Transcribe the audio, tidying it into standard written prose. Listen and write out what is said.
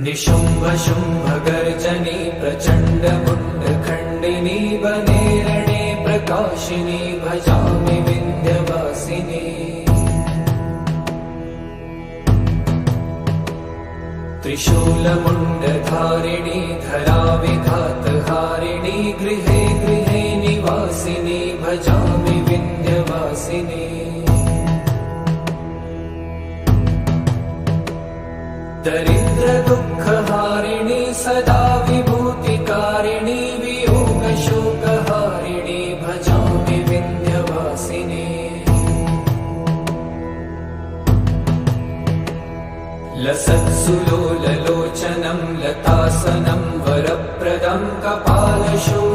निशुम्भ शुम्भ गर्जनी प्रचण्ड मुण्डखण्डिनी वने रणे प्रकाशिनी भजामि विन्ध्यवासिनी। त्रिशूलमुण्डधारिणी धराविघातहारिणी गृहे गृहे निवासिनी भजामि विन्ध्यवासिनी। दरिद्र दुःखहारिणी सदा विभूतिकारिणी वियोगशोकहारिणी भजामि विन्ध्यवासिनी। लसत्सुलोललोचनं लतासनं वरप्रदं कपालशूलं